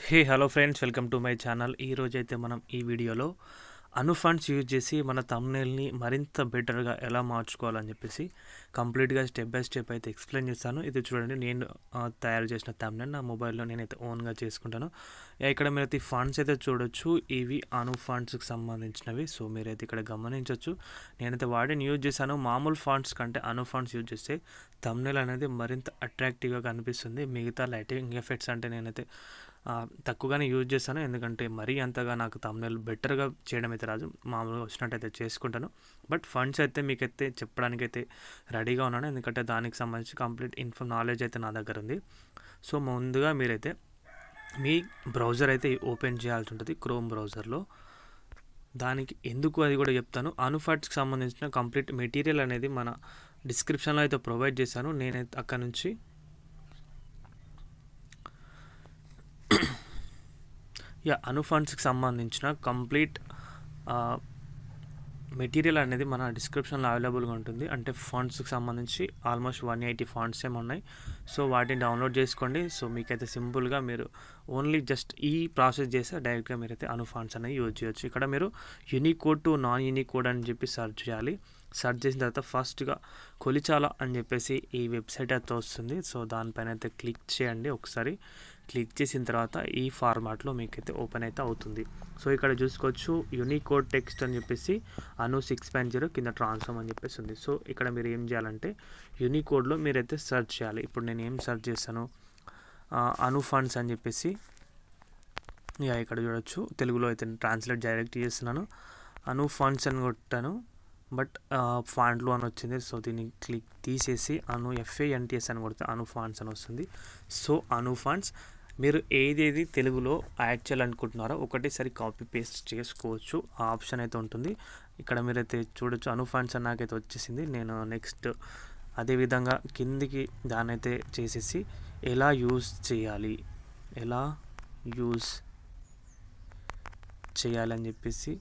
Hey hello friends, welcome to my channel. ఈరోజైతే మనం ఈ వీడియోలో ఫండ్స్ యూజ్ చేసి మన థంబ్నెయిల్ని మరింత బెటర్గా ఎలా మార్చుకోవాలని చెప్పేసి కంప్లీట్గా స్టెప్ బై స్టెప్ అయితే ఎక్స్ప్లెయిన్ చేస్తాను. ఇది చూడండి, నేను తయారు చేసిన థంబ్నెయిల్ నా మొబైల్లో నేనైతే ఓన్గా చేసుకుంటాను. ఇక్కడ మీరైతే ఈ ఫండ్స్ అయితే చూడొచ్చు, ఇవి ఫండ్స్కి సంబంధించినవి. సో మీరైతే ఇక్కడ గమనించవచ్చు, నేనైతే వాటిని యూజ్ చేశాను. మామూలు ఫండ్స్ కంటే ఫండ్స్ యూజ్ చేస్తే థంబ్నెయిల్ అనేది మరింత అట్రాక్టివ్గా కనిపిస్తుంది. మిగతా లైటింగ్ ఎఫెక్ట్స్ అంటే నేనైతే తక్కువగానే యూజ్ చేస్తాను, ఎందుకంటే మరీ అంతగా నాకు థంబ్నెయిల్ బెటర్గా చేయడం అయితే రాదు. మామూలుగా వచ్చినట్టయితే చేసుకుంటాను. బట్ ఫండ్స్ అయితే మీకైతే చెప్పడానికైతే రెడీగా ఉన్నాను, ఎందుకంటే దానికి సంబంధించి కంప్లీట్ నాలెడ్జ్ అయితే నా దగ్గర ఉంది. సో ముందుగా మీరైతే మీ బ్రౌజర్ అయితే ఓపెన్ చేయాల్సి ఉంటుంది, క్రోమ్ బ్రౌజర్లో. దానికి ఎందుకు అది కూడా చెప్తాను. ఫండ్స్కి సంబంధించిన కంప్లీట్ మెటీరియల్ అనేది మన డిస్క్రిప్షన్లో అయితే ప్రొవైడ్ చేశాను. నేనైతే అక్కడ నుంచి ఫండ్స్కి సంబంధించిన కంప్లీట్ మెటీరియల్ అనేది మన డిస్క్రిప్షన్లో అవైలబుల్గా ఉంటుంది. అంటే ఫండ్స్కి సంబంధించి ఆల్మోస్ట్ 180 ఫండ్స్ ఏమి ఉన్నాయి. సో వాటిని డౌన్లోడ్ చేసుకోండి. సో మీకైతే సింపుల్గా మీరు ఓన్లీ జస్ట్ ఈ ప్రాసెస్ చేస్తే డైరెక్ట్గా మీరైతే ఫండ్స్ అనేది యూజ్ చేయొచ్చు. ఇక్కడ మీరు యూనికోడ్ టు నాన్ యూనికోడ్ అని చెప్పి సెర్చ్ చేయాలి. సెర్చ్ చేసిన తర్వాత ఫస్ట్గా కొలిచాల అని చెప్పేసి ఈ వెబ్సైట్ అయితే వస్తుంది. సో దానిపైన అయితే క్లిక్ చేయండి. ఒకసారి క్లిక్ చేసిన తర్వాత ఈ ఫార్మాట్లో మీకైతే ఓపెన్ అయితే అవుతుంది. సో ఇక్కడ చూసుకోవచ్చు, యూనికోడ్ టెక్స్ట్ అని చెప్పేసి 6.0 కింద ట్రాన్స్ఫార్మ్ అని చెప్పేసి ఉంది. సో ఇక్కడ మీరు ఏం చేయాలంటే యూనికోడ్లో మీరైతే సెర్చ్ చేయాలి. ఇప్పుడు నేను ఏం సెర్చ్ చేస్తాను, ఫండ్స్ అని చెప్పేసి ఇక్కడ చూడొచ్చు, తెలుగులో అయితే ట్రాన్స్లేట్ డైరెక్ట్ చేస్తున్నాను. ఫండ్స్ అని కొట్టాను, బట్ ఫాంట్లో అని వచ్చింది. సో దీన్ని క్లిక్ తీసేసి FANTS అని కొడితే ఫండ్స్ అని వస్తుంది. సో ఫండ్స్ మీరు ఏదేది తెలుగులో యాడ్ చేయాలనుకుంటున్నారో ఒకటేసారి కాపీ పేస్ట్ చేసుకోవచ్చు, ఆ ఆప్షన్ అయితే ఉంటుంది. ఇక్కడ మీరైతే చూడొచ్చు, ఫండ్స్ అని నాకైతే వచ్చేసింది. నేను నెక్స్ట్ అదేవిధంగా కిందికి దాన్ని అయితే చేసేసి ఎలా యూజ్ చేయాలి అని చెప్పేసి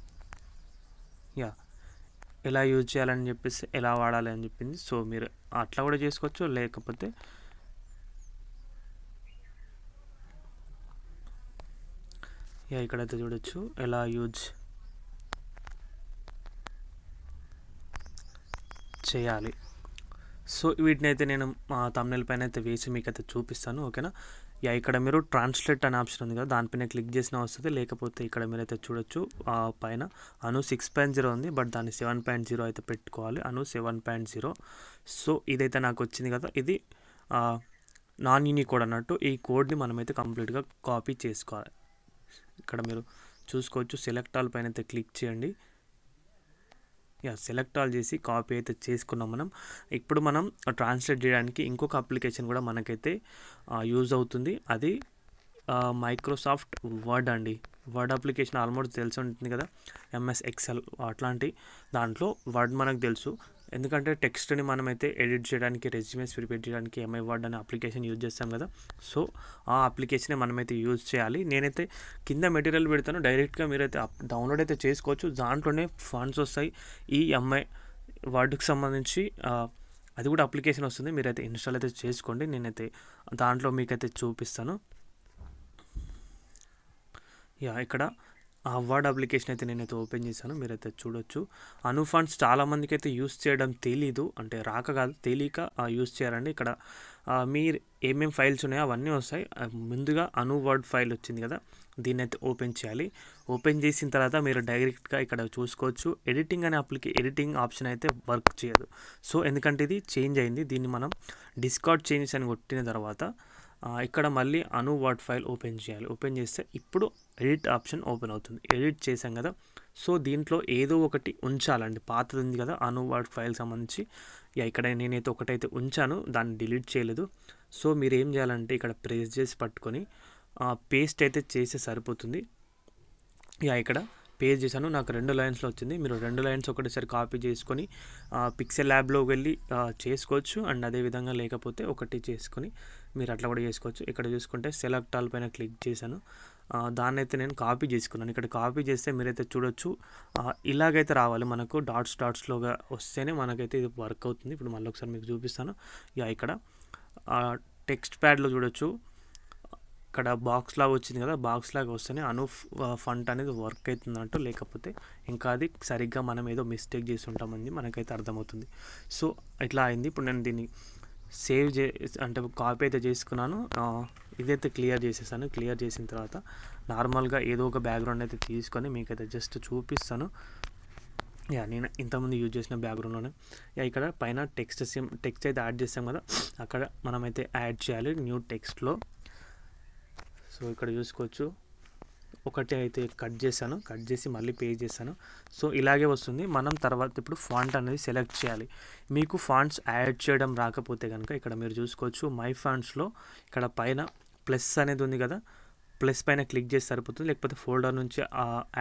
ఎలా యూజ్ చేయాలని చెప్పేసి ఎలా వాడాలి అని చెప్పింది. సో మీరు అట్లా కూడా చేసుకోవచ్చు, లేకపోతే ఇక్కడైతే చూడొచ్చు ఎలా యూజ్ చేయాలి. సో వీటిని అయితే నేను థంబ్నెయిల్ పైన అయితే వేసి మీకు అయితే చూపిస్తాను, ఓకేనా. ఇక్కడ మీరు ట్రాన్స్లేట్ అనే ఆప్షన్ ఉంది కదా, దానిపైన క్లిక్ చేసినా వస్తుంది. లేకపోతే ఇక్కడ మీరైతే చూడొచ్చు, పైన 6.0 ఉంది, బట్ దాన్ని 7.0 అయితే పెట్టుకోవాలి. 7.0. సో ఇదైతే నాకు వచ్చింది కదా, ఇది నాన్ యూనికోడ్ అన్నట్టు. ఈ కోడ్ని మనమైతే కంప్లీట్గా కాపీ చేసుకోవాలి. ఇక్కడ మీరు చూసుకోవచ్చు, సెలెక్ట్ ఆల్ పైన అయితే క్లిక్ చేయండి. సెలెక్ట్ ఆల్ చేసి కాపీ అయితే చేసుకున్నాం మనం. ఇప్పుడు మనం ట్రాన్స్లేట్ చేయడానికి ఇంకొక అప్లికేషన్ కూడా మనకైతే యూజ్ అవుతుంది. అది మైక్రోసాఫ్ట్ వర్డ్ అండి. వర్డ్ అప్లికేషన్ ఆల్మోస్ట్ తెలిసి ఉంటుంది కదా, MS Excel అట్లాంటి దాంట్లో వర్డ్ మనకు తెలుసు, ఎందుకంటే టెక్స్ట్ని మనమైతే ఎడిట్ చేయడానికి, రెజ్యూమేస్ ప్రిపేర్ చేయడానికి MI వర్డ్ అనే అప్లికేషన్ యూజ్ చేస్తాం కదా. సో ఆ అప్లికేషనే మనమైతే యూజ్ చేయాలి. నేనైతే కింద మెటీరియల్ పెడతాను, డైరెక్ట్గా మీరైతే డౌన్లోడ్ అయితే చేసుకోవచ్చు. దాంట్లోనే ఫండ్స్ వస్తాయి. ఈ MI వర్డ్కి సంబంధించి అది కూడా అప్లికేషన్ వస్తుంది, మీరైతే ఇన్స్టాల్ అయితే చేసుకోండి. నేనైతే దాంట్లో మీకైతే చూపిస్తాను. ఇక్కడ వర్డ్ అప్లికేషన్ అయితే నేనైతే ఓపెన్ చేశాను, మీరైతే చూడొచ్చు. ఫండ్స్ చాలామందికి అయితే యూస్ చేయడం తెలీదు, అంటే రాక కాదు, తెలియక యూస్ చేయాలండి. ఇక్కడ మీరు ఏమేమి ఫైల్స్ ఉన్నాయో అవన్నీ వస్తాయి. ముందుగా వర్డ్ ఫైల్ వచ్చింది కదా, దీన్ని అయితే ఓపెన్ చేయాలి. ఓపెన్ చేసిన తర్వాత మీరు డైరెక్ట్గా ఇక్కడ చూసుకోవచ్చు, ఎడిటింగ్ అనే ఎడిటింగ్ ఆప్షన్ అయితే వర్క్ చేయదు. సో ఎందుకంటే ఇది చేంజ్ అయింది. దీన్ని మనం డిస్కార్డ్ చేంజెస్ అని కొట్టిన తర్వాత ఇక్కడ మళ్ళీ వర్డ్ ఫైల్ ఓపెన్ చేయాలి. ఓపెన్ చేస్తే ఇప్పుడు ఎడిట్ ఆప్షన్ ఓపెన్ అవుతుంది. ఎడిట్ చేసాం కదా, సో దీంట్లో ఏదో ఒకటి ఉంచాలండి. పాతది ఉంది కదా వర్డ్ ఫైల్ సంబంధించి, ఇక్కడ నేనైతే ఒకటైతే ఉంచాను, దాన్ని డిలీట్ చేయలేదు. సో మీరు ఏం చేయాలంటే ఇక్కడ ప్రెస్ చేసి పట్టుకొని పేస్ట్ అయితే చేస్తే సరిపోతుంది. ఇక్కడ పేస్ట్ చేశాను, నాకు 2 లైన్స్లో వచ్చింది. మీరు 2 లైన్స్ ఒకటేసారి కాపీ చేసుకొని పిక్సెల్ ల్యాబ్లోకి వెళ్ళి చేసుకోవచ్చు. అండ్ అదేవిధంగా లేకపోతే ఒకటి చేసుకొని మీరు అట్లా కూడా చేసుకోవచ్చు. ఇక్కడ చూసుకుంటే సెలెక్ట్ ఆల్ పైన క్లిక్ చేశాను, దాన్ని అయితే నేను కాపీ చేసుకున్నాను. ఇక్కడ కాపీ చేస్తే మీరైతే చూడొచ్చు, ఇలాగైతే రావాలి మనకు, డాట్స్లోగా వస్తేనే మనకైతే ఇది వర్క్ అవుతుంది. ఇప్పుడు మళ్ళీ ఒకసారి మీకు చూపిస్తాను. ఇక్కడ టెక్స్ట్ ప్యాడ్లో చూడొచ్చు, ఇక్కడ బాక్స్ లాగా వచ్చింది కదా, బాక్స్ లాగా వస్తేనే ఫంట్ అనేది వర్క్ అవుతుందంటూ, లేకపోతే ఇంకా అది సరిగ్గా మనం ఏదో మిస్టేక్ చేసి ఉంటామని మనకైతే అర్థమవుతుంది. సో ఇట్లా అయింది. ఇప్పుడు నేను దీన్ని సేవ్ అంటే కాపీ అయితే చేసుకున్నాను. ఇదైతే క్లియర్ చేసేసాను. క్లియర్ చేసిన తర్వాత నార్మల్గా ఏదో ఒక బ్యాక్గ్రౌండ్ అయితే తీసుకొని మీకైతే జస్ట్ చూపిస్తాను. నేను ఇంతకుముందు యూజ్ చేసిన బ్యాక్గ్రౌండ్లోనే ఇక్కడ పైన టెక్స్ట్ అయితే యాడ్ చేస్తాం కదా, అక్కడ మనమైతే యాడ్ చేయాలి న్యూ టెక్స్ట్లో. సో ఇక్కడ చూసుకోవచ్చు, ఒకటి అయితే కట్ చేసి మళ్ళీ పేస్ట్ చేశాను. సో ఇలాగే వస్తుంది. మనం తర్వాత ఇప్పుడు ఫాంట్ అనేది సెలెక్ట్ చేయాలి. మీకు ఫాంట్స్ యాడ్ చేయడం రాకపోతే కనుక ఇక్కడ మీరు చూసుకోవచ్చు, మై ఫాంట్స్లో ఇక్కడ పైన ప్లస్ అనేది ఉంది కదా, ప్లస్ పైన క్లిక్ చేసి సరిపోతుంది. లేకపోతే ఫోల్డర్ నుంచి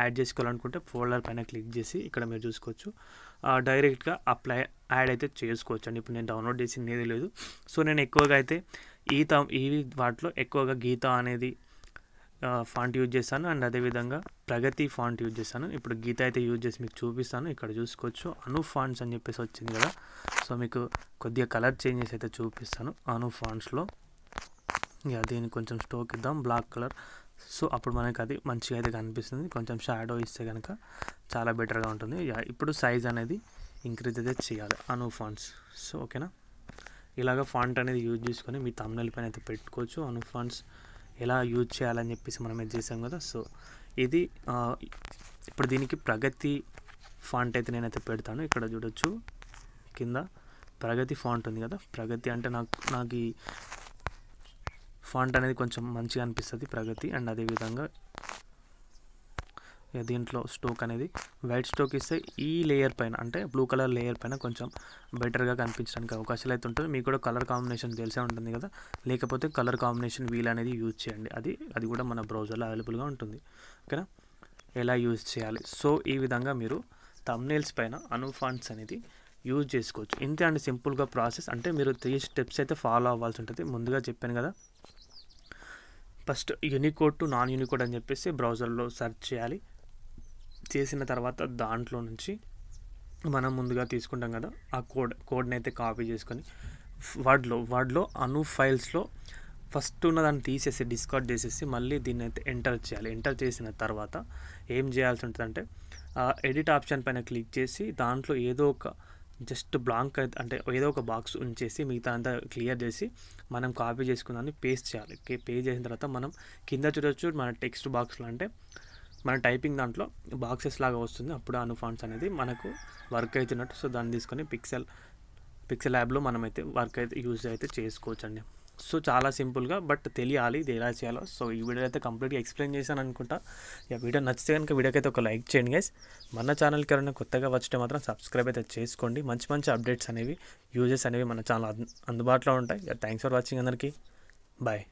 యాడ్ చేసుకోవాలనుకుంటే ఫోల్డర్ పైన క్లిక్ చేసి ఇక్కడ మీరు చూసుకోవచ్చు, డైరెక్ట్గా యాడ్ అయితే చేసుకోవచ్చు అండి. ఇప్పుడు నేను డౌన్లోడ్ చేసింది ఏది లేదు. సో నేను ఎక్కువగా అయితే ఈ వాటిలో ఎక్కువగా గీత అనేది ఫాంట్ యూజ్ చేస్తాను, అండ్ అదేవిధంగా ప్రగతి ఫాంట్ యూజ్ చేస్తాను. ఇప్పుడు గీత అయితే యూజ్ చేసి మీకు చూపిస్తాను. ఇక్కడ చూసుకోవచ్చు అను ఫాంట్స్ అని చెప్పేసి వచ్చింది కదా. సో మీకు కొద్దిగా కలర్ చేంజెస్ అయితే చూపిస్తాను అను ఫాంట్స్లో. దీన్ని కొంచెం స్టోక్ ఇద్దాం, బ్లాక్ కలర్. సో అప్పుడు మనకి అది మంచిగా అయితే కనిపిస్తుంది. కొంచెం షాడో ఇస్తే కనుక చాలా బెటర్గా ఉంటుంది. ఇప్పుడు సైజ్ అనేది ఇంక్రీజ్ అయితే చేయాలి అను ఫాంట్స్. సో ఓకేనా, ఇలాగ ఫాంట్ అనేది యూజ్ చేసుకొని మీ థంబ్నెయిల్ పైన అయితే పెట్టుకోవచ్చు. అను ఫాంట్స్ ఎలా యూజ్ చేయాలని చెప్పేసి మనం ఇది చేసాం కదా. సో ఇది ఇప్పుడు దీనికి ప్రగతి ఫాంట్ అయితే నేనైతే పెడతాను. ఇక్కడ చూడొచ్చు కింద ప్రగతి ఫాంట్ ఉంది కదా. ప్రగతి అంటే నాకు ఈ ఫాంట్ అనేది కొంచెం మంచిగా అనిపిస్తుంది, ప్రగతి. అండ్ అదేవిధంగా దీంట్లో స్టోక్ అనేది వైట్ స్టోక్ ఇస్తే ఈ లేయర్ పైన అంటే బ్లూ కలర్ లేయర్ పైన కొంచెం బెటర్గా కనిపించడానికి అవకాశాలు అయితే ఉంటుంది. మీకు కూడా కలర్ కాంబినేషన్ తెలిసే ఉంటుంది కదా, లేకపోతే కలర్ కాంబినేషన్ వీల్ అనేది యూజ్ చేయండి. అది కూడా మన బ్రౌజర్లో అవైలబుల్గా ఉంటుంది. ఓకేనా, ఎలా యూజ్ చేయాలి. సో ఈ విధంగా మీరు థంబ్నెయిల్స్ పైన అను ఫాంట్స్ అనేది యూజ్ చేసుకోవచ్చు. ఇంతే అండి, సింపుల్గా ప్రాసెస్. అంటే మీరు 3 స్టెప్స్ అయితే ఫాలో అవ్వాల్సి ఉంటుంది. ముందుగా చెప్పాను కదా, first Unicode to non Unicode అని చెప్పేసి బ్రౌజర్లో సెర్చ్ చేయాలి. చేసిన తర్వాత దాంట్లో నుంచి మనం ముందుగా తీసుకుంటాం కదా ఆ కోడ్ని అయితే కాపీ చేసుకొని వర్డ్లో అను ఫైల్స్లో ఫస్ట్ ఉన్న దాన్ని తీసేసి డిస్కార్డ్ చేసేసి మళ్ళీ దీన్ని అయితే ఎంటర్ చేయాలి. ఎంటర్ చేసిన తర్వాత ఏం చేయాల్సి ఉంటుందంటే ఎడిట్ ఆప్షన్ పైన క్లిక్ చేసి దాంట్లో ఏదో ఒక జస్ట్ బ్లాంక్ అయితే అంటే ఏదో ఒక బాక్స్ ఉంచేసి మిగతా అంతా క్లియర్ చేసి మనం కాపీ చేసుకున్నాన్ని పేస్ట్ చేయాలి. పేస్ట్ చేసిన తర్వాత మనం కింద చూడొచ్చు మన టెక్స్ట్ బాక్స్లో అంటే మన టైపింగ్ దాంట్లో బాక్సెస్ లాగా వస్తుంది. అప్పుడు అను ఫాంట్స్ అనేది మనకు వర్క్ అవుతున్నట్టు. సో దాన్ని తీసుకొని పిక్సెల్ యాప్లో మనమైతే వర్క్ అయితే యూజ్ అయితే చేసుకోవచ్చు అండి. సో చాలా సింపుల్గా, బట్ తెలియాలి ఇది ఎలా చేయాలో. సో ఈ వీడియో అయితే కంప్లీట్గా ఎక్స్ప్లెయిన్ చేశాను అనుకుంటా. వీడియో నచ్చితే కనుక వీడియోకి అయితే ఒక లైక్ చేయండి గైస్. మన ఛానల్కి ఎవరైనా కొత్తగా వచ్చితే మాత్రం సబ్స్క్రైబ్ అయితే చేసుకోండి. మంచి అప్డేట్స్ అనేవి యూజెస్ అనేవి మన ఛానల్ అందుబాటులో ఉంటాయి. థ్యాంక్స్ ఫర్ వాచింగ్ అందరికీ. బాయ్.